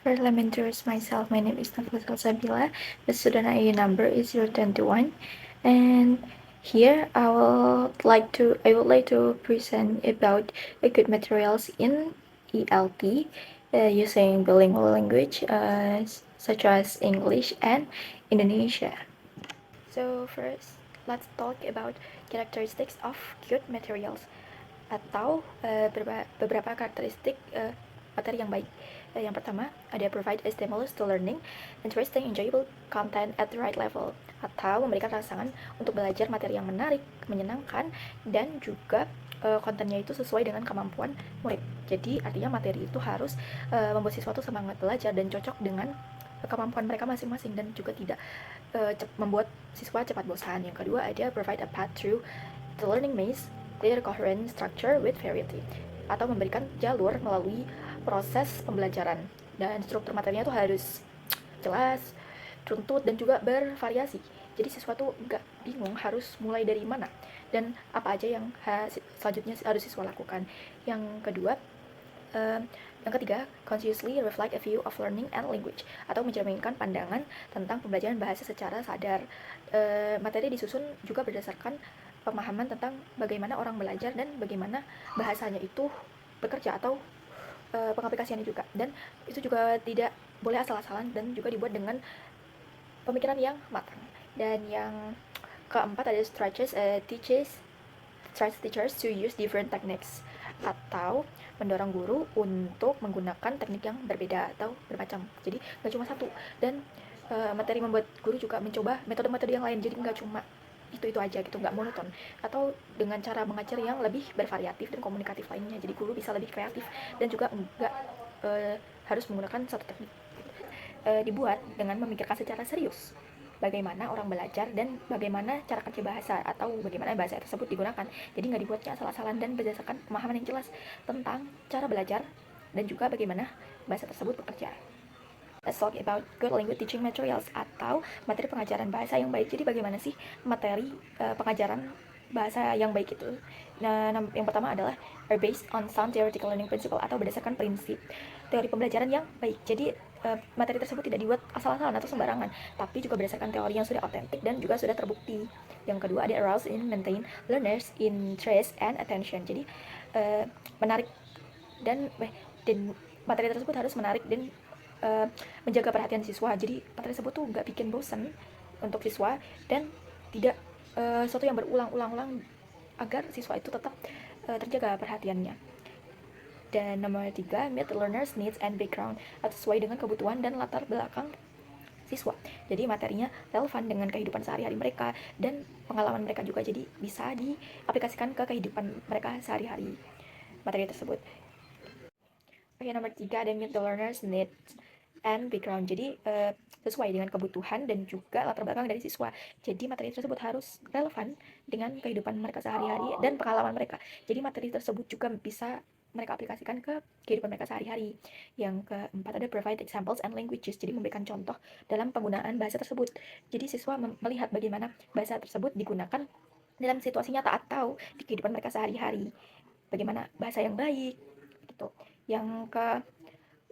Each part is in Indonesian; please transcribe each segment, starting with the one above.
First, let me introduce myself. My name is Nafisa Salsabila. The student ID number is 021. And here I would like to present about good materials in ELT using bilingual language such as English and Indonesia. So first, let's talk about characteristics of good materials atau beberapa karakteristik materi yang baik. Yang pertama, ada provide a stimulus to learning, interesting, enjoyable content at the right level, atau memberikan rangsangan untuk belajar materi yang menarik, menyenangkan, dan juga kontennya itu sesuai dengan kemampuan murid. Jadi artinya materi itu harus membuat siswa tuh semangat belajar dan cocok dengan kemampuan mereka masing-masing, dan juga tidak membuat siswa cepat bosan. Yang kedua, ada provide a path through the learning maze, clear coherent structure with variety, atau memberikan jalur melalui proses pembelajaran, dan struktur materinya tuh harus jelas, runtut, dan juga bervariasi. Jadi siswa tuh nggak bingung harus mulai dari mana dan apa aja yang selanjutnya harus siswa lakukan. Yang kedua, yang ketiga, consciously reflect a view of learning and language, atau mencerminkan pandangan tentang pembelajaran bahasa secara sadar. Materi disusun juga berdasarkan pemahaman tentang bagaimana orang belajar dan bagaimana bahasanya itu bekerja, atau pengaplikasiannya juga. Dan itu juga tidak boleh asal-asalan dan juga dibuat dengan pemikiran yang matang. Dan yang keempat ada teachers to use different techniques, atau mendorong guru untuk menggunakan teknik yang berbeda atau bermacam. Jadi nggak cuma satu, dan materi membuat guru juga mencoba metode-metode yang lain, jadi nggak cuma itu aja gitu, nggak monoton, atau dengan cara mengajar yang lebih bervariatif dan komunikatif lainnya. Jadi guru bisa lebih kreatif dan juga nggak harus menggunakan satu teknik. Dibuat dengan memikirkan secara serius bagaimana orang belajar dan bagaimana cara kerja bahasa, atau bagaimana bahasa tersebut digunakan. Jadi nggak dibuatnya asal-asalan dan berdasarkan pemahaman yang jelas tentang cara belajar dan juga bagaimana bahasa tersebut bekerja. Let's talk about good language teaching materials, atau materi pengajaran bahasa yang baik. Jadi bagaimana sih materi pengajaran bahasa yang baik itu? Nah, yang pertama adalah are based on sound theoretical learning principle, atau berdasarkan prinsip teori pembelajaran yang baik. Jadi materi tersebut tidak dibuat asal-asalan atau sembarangan, tapi juga berdasarkan teori yang sudah otentik dan juga sudah terbukti. Yang kedua, ada arouse and maintain learners interest and attention. Jadi menarik dan materi tersebut harus menarik dan menjaga perhatian siswa. Jadi materi tersebut tuh nggak bikin bosan untuk siswa dan tidak sesuatu yang berulang-ulang agar siswa itu tetap terjaga perhatiannya. Dan nomor 3, meet the learners needs and background, atau sesuai dengan kebutuhan dan latar belakang siswa. Jadi materinya relevan dengan kehidupan sehari-hari mereka dan pengalaman mereka juga, jadi bisa diaplikasikan ke kehidupan mereka sehari-hari materi tersebut. Oke, nomor 3 ada meet the learners needs and background. Jadi sesuai dengan kebutuhan dan juga latar belakang dari siswa. Jadi materi tersebut harus relevan dengan kehidupan mereka sehari-hari dan pengalaman mereka. Jadi materi tersebut juga bisa mereka aplikasikan ke kehidupan mereka sehari-hari. Yang keempat ada provide examples and languages. Jadi memberikan contoh dalam penggunaan bahasa tersebut. Jadi siswa melihat bagaimana bahasa tersebut digunakan dalam situasi nyata atau di kehidupan mereka sehari-hari. Bagaimana bahasa yang baik gitu. Yang ke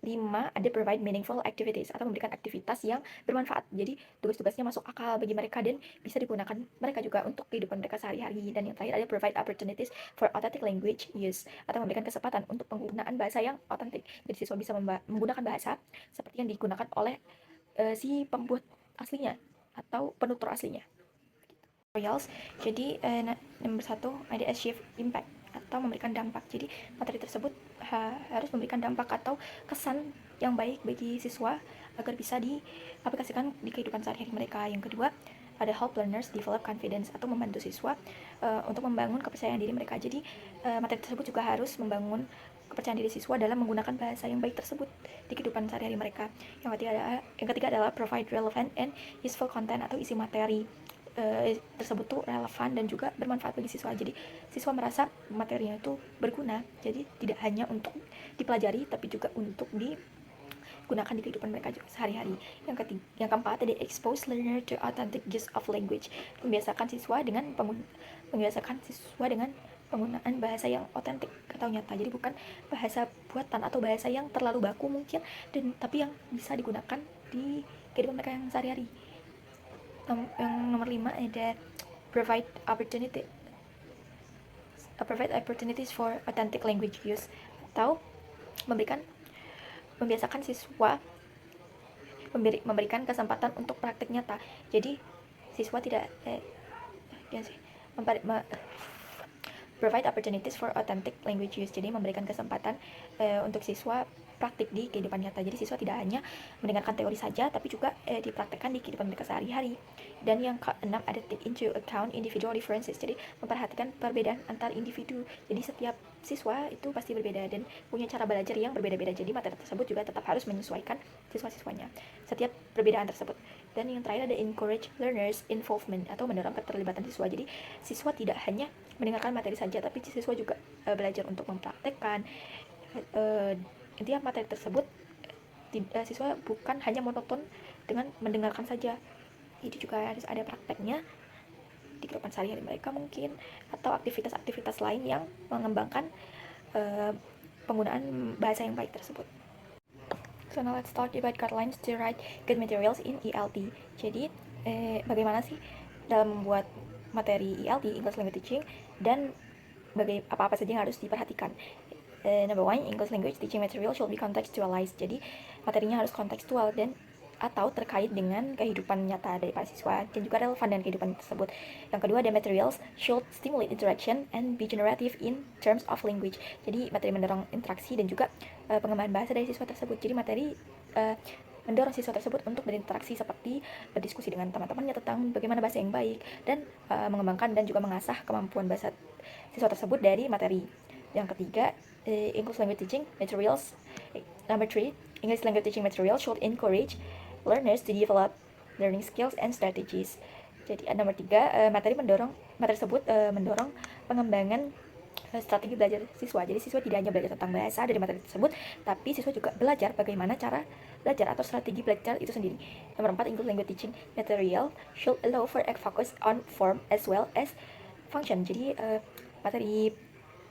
5 ada provide meaningful activities, atau memberikan aktivitas yang bermanfaat. Jadi tugas-tugasnya masuk akal bagi mereka dan bisa digunakan mereka juga untuk kehidupan mereka sehari-hari. Dan yang terakhir ada provide opportunities for authentic language use, atau memberikan kesempatan untuk penggunaan bahasa yang otentik. Jadi siswa bisa menggunakan bahasa seperti yang digunakan oleh si pembuat aslinya atau penutur aslinya. Royals. Jadi nomor 1 ada achieve impact, atau memberikan dampak. Jadi materi tersebut harus memberikan dampak atau kesan yang baik bagi siswa agar bisa diaplikasikan di kehidupan sehari-hari mereka. Yang kedua ada help learners develop confidence, atau membantu siswa untuk membangun kepercayaan diri mereka. Jadi materi tersebut juga harus membangun kepercayaan diri siswa dalam menggunakan bahasa yang baik tersebut di kehidupan sehari-hari mereka. Yang ketiga adalah provide relevant and useful content, atau isi materi tersebut tuh relevan dan juga bermanfaat bagi siswa. Jadi siswa merasa materinya itu berguna, jadi tidak hanya untuk dipelajari tapi juga untuk digunakan di kehidupan mereka sehari-hari. Yang keempat ada expose learner to authentic use of language, membiasakan siswa dengan penggunaan bahasa yang otentik atau nyata. Jadi bukan bahasa buatan atau bahasa yang terlalu baku mungkin, tapi yang bisa digunakan di kehidupan mereka yang sehari-hari. Yang nomor 5 ada provide opportunities for authentic language use, atau membiasakan siswa memberikan kesempatan untuk praktik nyata. Jadi siswa tidak provide opportunities for authentic language use. Jadi memberikan kesempatan untuk siswa praktik di kehidupan nyata. Jadi siswa tidak hanya mendengarkan teori saja, tapi juga dipraktekkan di kehidupan mereka sehari-hari. Dan yang keenam ada take into account individual differences. Jadi memperhatikan perbedaan antar individu. Jadi setiap siswa itu pasti berbeda dan punya cara belajar yang berbeda-beda. Jadi materi tersebut juga tetap harus menyesuaikan siswa-siswanya setiap perbedaan tersebut. Dan yang terakhir ada encourage learners involvement, atau mendorong keterlibatan siswa. Jadi siswa tidak hanya mendengarkan materi saja, tapi siswa juga belajar untuk mempraktekkan. Intinya materi tersebut siswa bukan hanya monoton dengan mendengarkan saja, jadi juga harus ada prakteknya di kehidupan sehari-hari mereka mungkin, atau aktivitas-aktivitas lain yang mengembangkan penggunaan bahasa yang baik tersebut. So now let's talk about guidelines to write good materials in ELT. Jadi bagaimana sih dalam membuat materi ELT, English Language Teaching, dan apa-apa saja yang harus diperhatikan. Number 1, English language teaching material should be contextualized. Jadi materinya harus kontekstual dan atau terkait dengan kehidupan nyata dari para siswa dan juga relevan dengan kehidupan tersebut. Yang kedua, the materials should stimulate interaction and be generative in terms of language. Jadi materi mendorong interaksi dan juga pengembangan bahasa dari siswa tersebut. Jadi materi mendorong siswa tersebut untuk berinteraksi, seperti berdiskusi dengan teman-temannya tentang bagaimana bahasa yang baik, dan mengembangkan dan juga mengasah kemampuan bahasa siswa tersebut dari materi. Yang ketiga, English language teaching materials. Number 3, English language teaching materials should encourage learners to develop learning skills and strategies. Jadi nomor 3, materi tersebut mendorong pengembangan strategi belajar siswa. Jadi siswa tidak hanya belajar tentang bahasa dari materi tersebut, tapi siswa juga belajar bagaimana cara belajar atau strategi belajar itu sendiri. Nomor 4, English language teaching material should allow for a focus on form as well as function. Jadi materi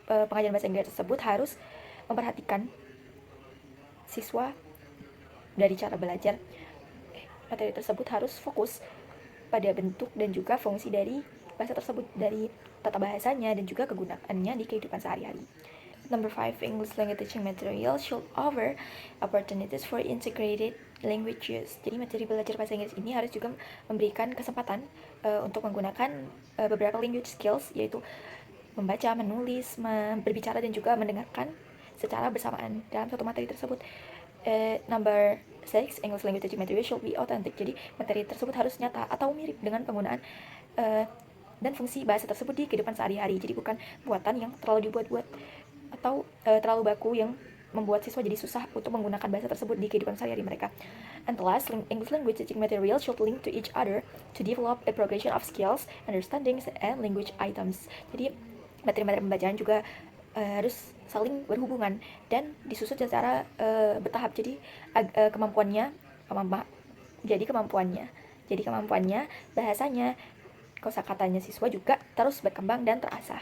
pengajaran bahasa Inggris tersebut harus memperhatikan siswa dari cara belajar. Materi tersebut harus fokus pada bentuk dan juga fungsi dari bahasa tersebut, dari tata bahasanya dan juga kegunaannya di kehidupan sehari-hari. Number 5, English language teaching material should offer opportunities for integrated language use. Jadi materi belajar bahasa Inggris ini harus juga memberikan kesempatan untuk menggunakan beberapa language skills, yaitu membaca, menulis, berbicara, dan juga mendengarkan secara bersamaan dalam suatu materi tersebut. Number 6, English language teaching material should be authentic. Jadi materi tersebut harus nyata atau mirip dengan penggunaan dan fungsi bahasa tersebut di kehidupan sehari-hari. Jadi bukan buatan yang terlalu dibuat-buat atau terlalu baku yang membuat siswa jadi susah untuk menggunakan bahasa tersebut di kehidupan sehari-hari mereka. And last, English language teaching material should link to each other to develop a progression of skills, understandings, and language items. Jadi materi-materi pembelajaran juga harus saling berhubungan dan disusun secara bertahap. Jadi kemampuannya bahasanya, kosakatanya siswa juga terus berkembang dan terasah.